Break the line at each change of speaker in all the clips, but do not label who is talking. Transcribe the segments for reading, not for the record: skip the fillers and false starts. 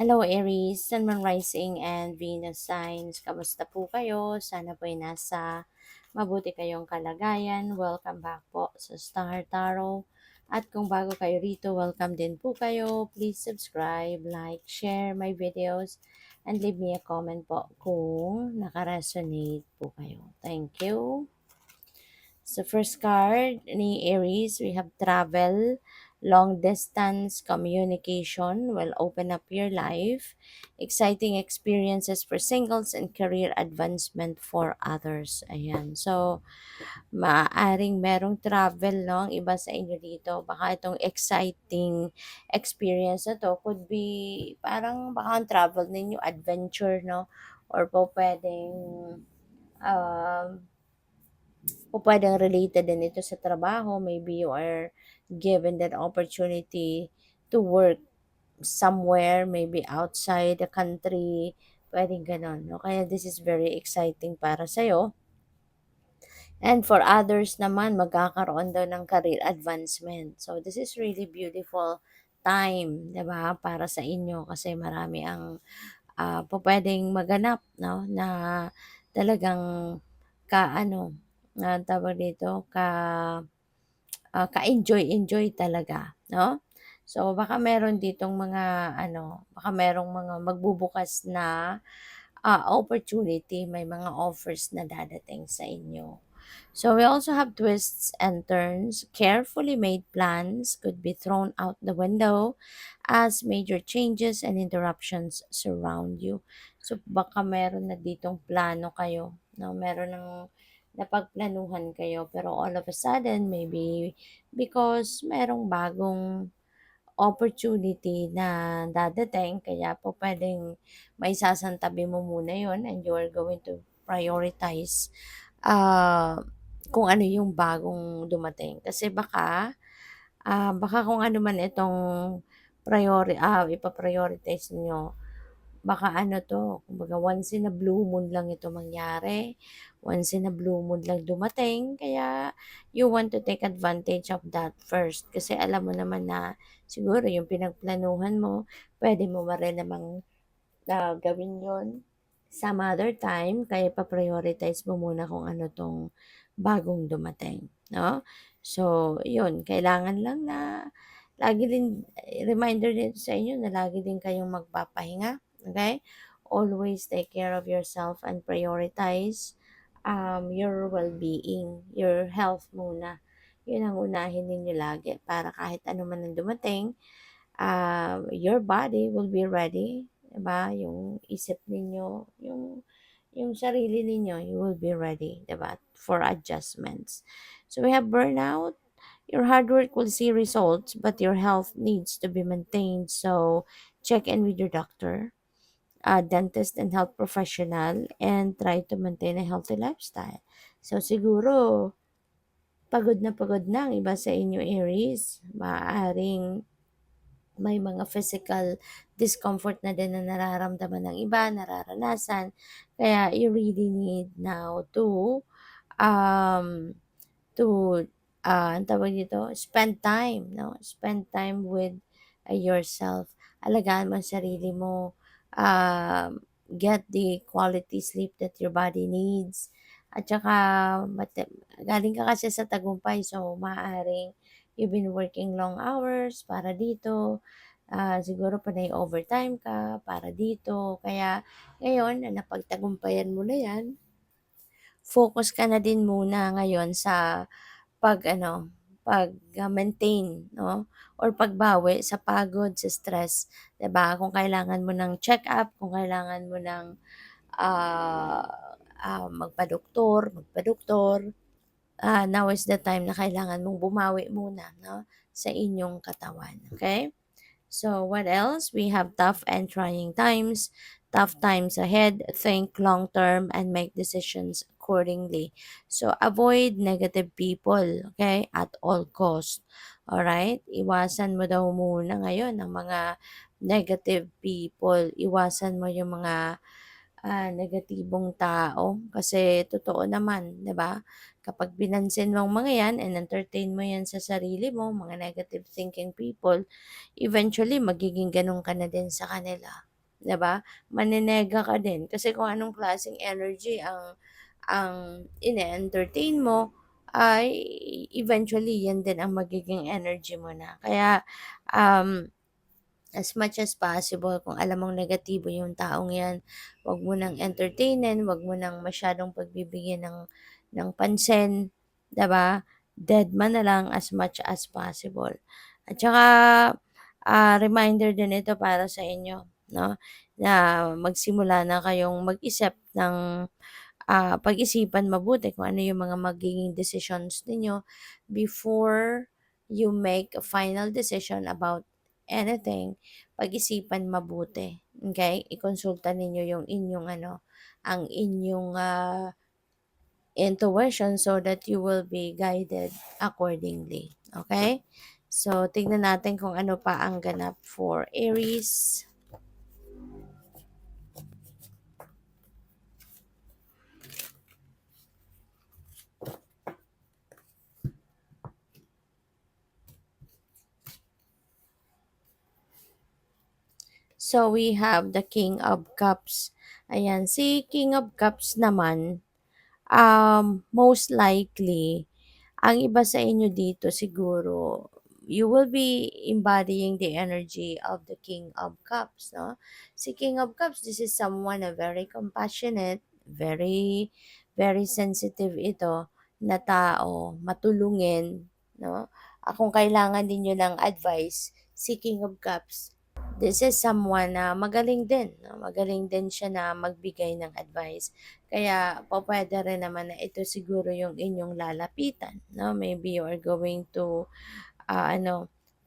Hello Aries, Sun, Moon Rising and Venus signs. Kamusta po kayo? Sana po ay nasa mabuti kayong kalagayan. Welcome back po sa Star Tarot. At kung bago kayo rito, welcome din po kayo. Please subscribe, like, share my videos, and leave me a comment po kung nakaresonate po kayo. Thank you. So first card ni Aries, we have travel, long distance communication will open up your life, exciting experiences for singles and career advancement for others. Ayan. So maaaring merong travel, no? Ang iba sa inyo dito, baka itong exciting experience na to could be parang baka ang travel ninyo adventure, no? Or po pwedeng um o puwedeng related din ito sa trabaho. Maybe you are given that opportunity to work somewhere, maybe outside the country, puwedeng gano'n, 'no? Kaya this is very exciting para sa'yo. And for others naman, magkakaroon daw ng career advancement. So this is really beautiful time, 'di ba, para sa inyo kasi marami ang, pupuwedeng maganap, 'no, na talagang ka-ano, tawag dito, ka-enjoy-enjoy talaga, 'no? So, baka meron ditong mga ano, baka merong mga magbubukas na, opportunity, may mga offers na dadating sa inyo. So, we also have twists and turns. Carefully made plans could be thrown out the window as major changes and interruptions surround you. So, baka meron na ditong plano kayo, 'no? Meron ng napagplanuhan kayo pero all of a sudden maybe because merong bagong opportunity na dadating kaya po puwedeng maisasantabi mo muna yon and you are going to prioritize, ah, kung ano yung bagong dumating. Kasi baka kung ano man itong ipa-prioritize niyo. Baka ano 'to, kumbaga once in a blue moon lang ito mangyari, once in a blue moon lang dumating, kaya you want to take advantage of that first. Kasi alam mo naman na siguro yung pinagplanuhan mo, puwede mo pa rin namang, gawin yon some other time, kaya pa-prioritize mo muna kung ano 'tong bagong dumating, 'no? So, yun, kailangan lang na lagi din reminder din sa inyo na lagi din kayong magpapahinga. Okay? Always take care of yourself and prioritize your well-being, your health muna. Yun ang unahin ninyo lagi para kahit ano man ang dumating, your body will be ready, 'di ba? Yung isip ninyo, yung sarili ninyo, you will be ready, 'di ba? For adjustments. So we have burnout. Your hard work will see results, but your health needs to be maintained. So check in with your doctor, dentist and health professional and try to maintain a healthy lifestyle. So siguro pagod na ang iba sa inyo Aries. Maaaring may mga physical discomfort na din na nararamdaman ng iba, nararanasan. Kaya you really need now um, to, ang tawag dito, spend time, no? Spend time with yourself. Alagaan mo ang sarili mo. Get the quality sleep that your body needs. At saka, galing ka kasi sa tagumpay, so maaaring you've been working long hours para dito. Siguro panay overtime ka para dito. Kaya ngayon, na napagtagumpayan mo na yan, focus ka na din muna ngayon sa pag-maintain, 'no, or pagbawi sa pagod, sa stress, 'di ba? Kung kailangan mo ng check-up, kung kailangan mo ng, ah, magpadoktor, now is the time na kailangan mong bumawi muna, 'no, sa inyong katawan, okay? So what else? We have tough times ahead. Think long term and make decisions accordingly. So avoid negative people, okay? At all cost. All right? Iwasan mo daw muna ngayon ang mga negative people. Iwasan mo yung mga negatibong tao kasi totoo naman, 'di ba? Kapag binansin mo ang mga 'yan and entertain mo 'yan sa sarili mo, mga negative thinking people, eventually magiging gano'n ka na din sa kanila. 'di ba? Manenega ka din kasi kung anong klaseng energy ang ine-entertain mo ay eventually yan din ang magiging energy mo na. Kaya um, as much as possible kung alam mong negatibo yung taong yan, wag mo nang entertainin, wag mo nang masyadong pagbibigyan ng pansin, 'di ba? Dead man na lang as much as possible. At saka reminder din ito para sa inyo, no? Na magsimula na kayong mag-isip ng pag-isipan mabuti kung ano yung mga magiging decisions ninyo before you make a final decision about anything. Pag-isipan mabuti. Okay? Ikonsulta ninyo yung inyong ang inyong intuition so that you will be guided accordingly. Okay? So, tignan natin kung ano pa ang ganap for Aries. So, we have the King of Cups. Ayan, si King of Cups naman, most likely, ang iba sa inyo dito siguro, you will be embodying the energy of the King of Cups, no? Si King of Cups, this is someone na very compassionate, very, very sensitive ito na tao, matulungin, no? Kung kailangan din ng advice, si King of Cups, this is someone na magaling din, no? Magaling din siya na magbigay ng advice. Kaya pupuwede rin naman na ito siguro yung inyong lalapitan, 'no? Maybe you are going to,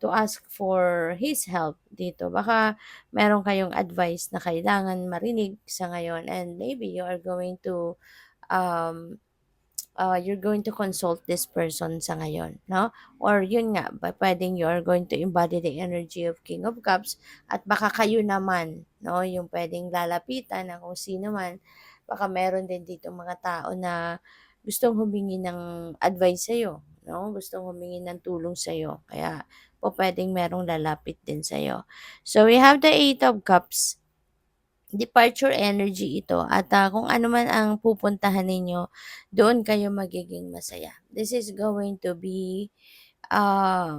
to ask for his help dito. Baka meron kayong advice na kailangan marinig sa ngayon and maybe you are going to, um, you're going to consult this person sa ngayon, no? Or yun nga, puwedeng you are going to embody the energy of King of Cups at baka kayo naman, no, yung puwedeng lalapitan na kung sino man. Baka meron din dito mga tao na gustong humingi ng advice sa'yo, no? Gustong humingi ng tulong sa'yo. Kaya pupuwedeng merong lalapit din sa'yo. So, we have the Eight of Cups. Departure energy ito at kung ano man ang pupuntahan ninyo, doon kayo magiging masaya. This is going to be a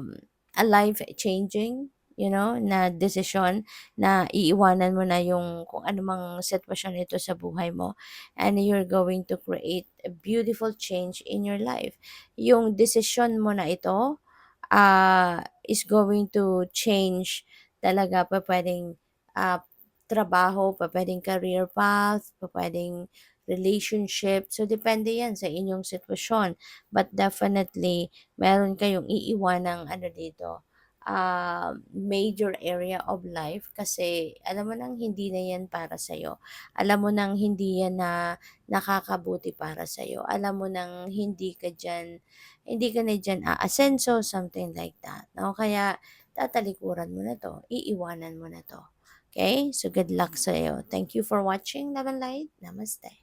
life-changing, na desisyon na iiwanan mo na yung kung anumang sitwasyon ito sa buhay mo and you're going to create a beautiful change in your life. Yung desisyon mo na ito is going to change talaga pa pwedeng ah, trabaho, pa pwedeng career path, pa pwedeng relationship. So, depende yan sa inyong sitwasyon. But definitely, meron kayong iiwanang dito, major area of life kasi alam mo nang hindi na yan para sa'yo. Alam mo nang hindi yan na nakakabuti para sa'yo. Alam mo nang hindi ka na dyan aasenso, something like that. No? Kaya tatalikuran mo na to, iiwanan mo na to. Okay? So good luck sa iyo. Thank you for watching. Love and light. Namaste.